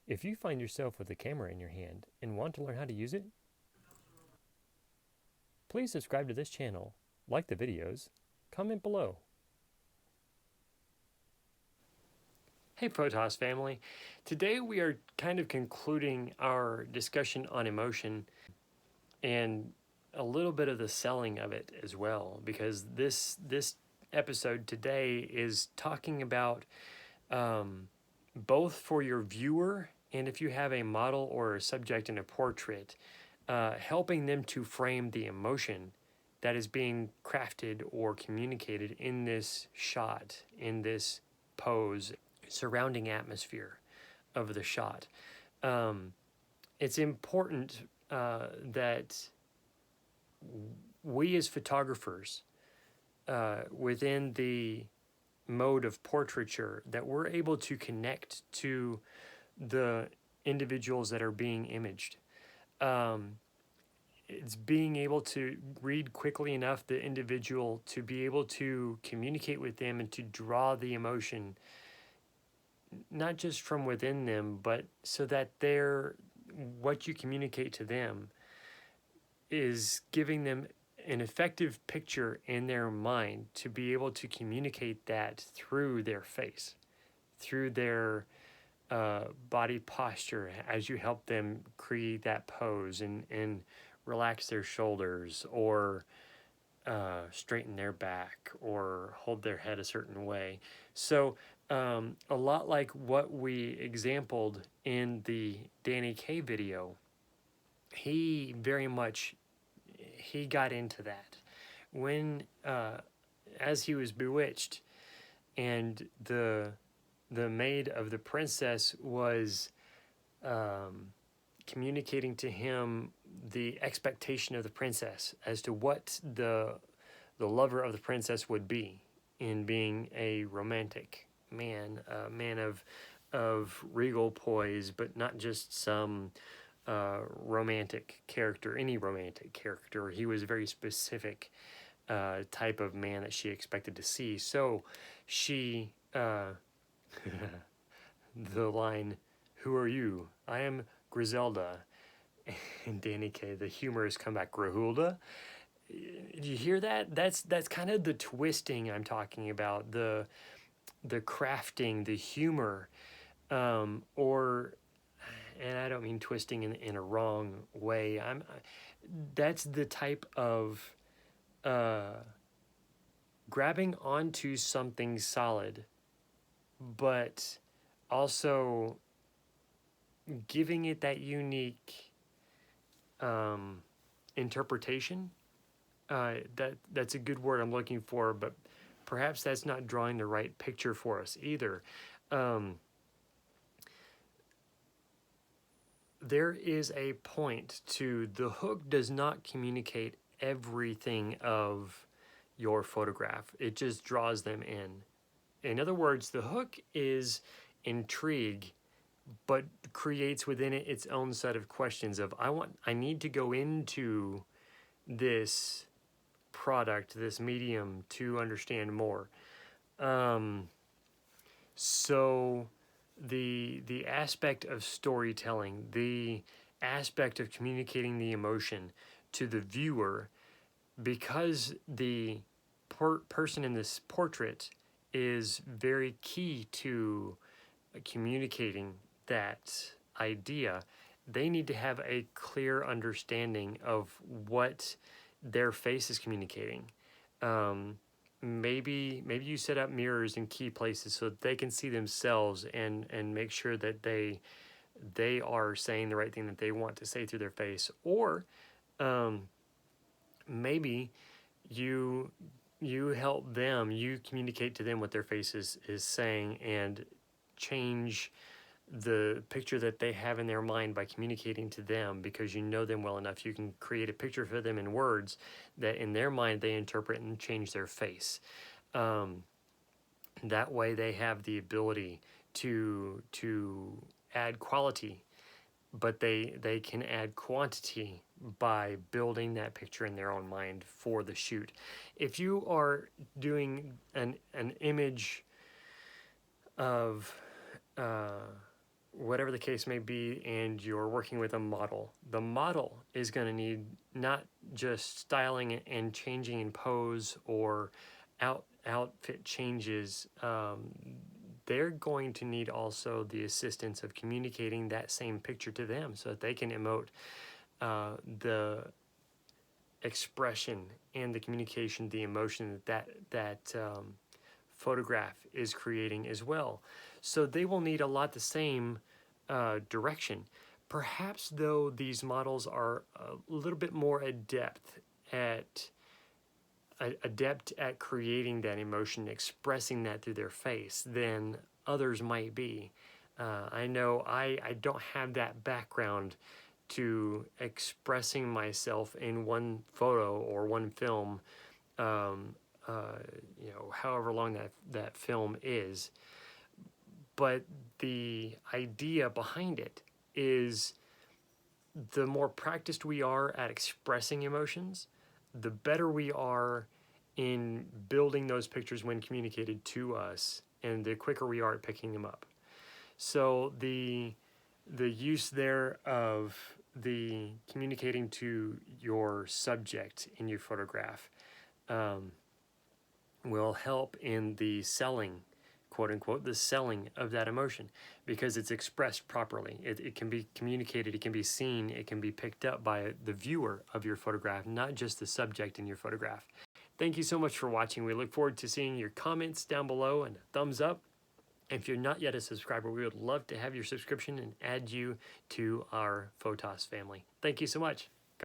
If you find yourself with a camera in your hand and want to learn how to use it, please subscribe to this channel, like the videos, comment below. Hey Protoss family, today we are kind of concluding our discussion on emotion and a little bit of the selling of it as well, because this episode today is talking about both for your viewer and if you have a model or a subject in a portrait, helping them to frame the emotion that is being crafted or communicated in this shot, in this pose, surrounding atmosphere of the shot. It's important that we as photographers within the mode of portraiture, that we're able to connect to the individuals that are being imaged. It's being able to read quickly enough the individual to be able to communicate with them and to draw the emotion, not just from within them, but so that what you communicate to them is giving them an effective picture in their mind to be able to communicate that through their face, through their body posture, as you help them create that pose and relax their shoulders or straighten their back or hold their head a certain way. So a lot like what we exampled in the Danny Kaye video, he very much, he got into that when as he was bewitched and the maid of the princess was communicating to him the expectation of the princess as to what the lover of the princess would be in being a romantic man, a man of regal poise, but not just some romantic character, any romantic character. He was a very specific type of man that she expected to see. So she, the line, "Who are you? I am Griselda." And Danny Kaye, the humorous comeback, "Grahulda." Did you hear that? That's kind of the twisting I'm talking about, the crafting, the humor, or, and I don't mean twisting in a wrong way. That's the type of grabbing onto something solid, but also giving it that unique interpretation. That's a good word I'm looking for, but perhaps that's not drawing the right picture for us either. There is a point to the hook does not communicate everything of your photograph. It just draws them in. In other words, the hook is intrigue, but creates within it its own set of questions of I need to go into this product, this medium, to understand more. So the aspect of storytelling, the aspect of communicating the emotion to the viewer, because the person in this portrait is very key to communicating that idea, they need to have a clear understanding of what their face is communicating. Maybe you set up mirrors in key places so that they can see themselves and make sure that they are saying the right thing that they want to say through their face. Or maybe you help them, you communicate to them what their face is saying, and change the picture that they have in their mind by communicating to them, because you know them well enough. You can create a picture for them in words that in their mind they interpret and change their face. That way they have the ability to add quality, but they can add quantity by building that picture in their own mind for the shoot. If you are doing an image of whatever the case may be, and you're working with a model, the model is going to need not just styling and changing in pose or outfit changes. They're going to need also the assistance of communicating that same picture to them so that they can emote the expression and the communication, the emotion that photograph is creating as well. So they will need a lot the same direction. Perhaps though these models are a little bit more adept at creating that emotion, expressing that through their face than others might be. I know I don't have that background to expressing myself in one photo or one film, however long that film is. But the idea behind it is the more practiced we are at expressing emotions, the better we are in building those pictures when communicated to us, and the quicker we are at picking them up. So the use there of the communicating to your subject in your photograph will help in the selling, quote unquote, the selling of that emotion, because it's expressed properly. It can be communicated, it can be seen, it can be picked up by the viewer of your photograph, not just the subject in your photograph. Thank you so much for watching. We look forward to seeing your comments down below and a thumbs up. If you're not yet a subscriber, we would love to have your subscription and add you to our Photos family. Thank you so much.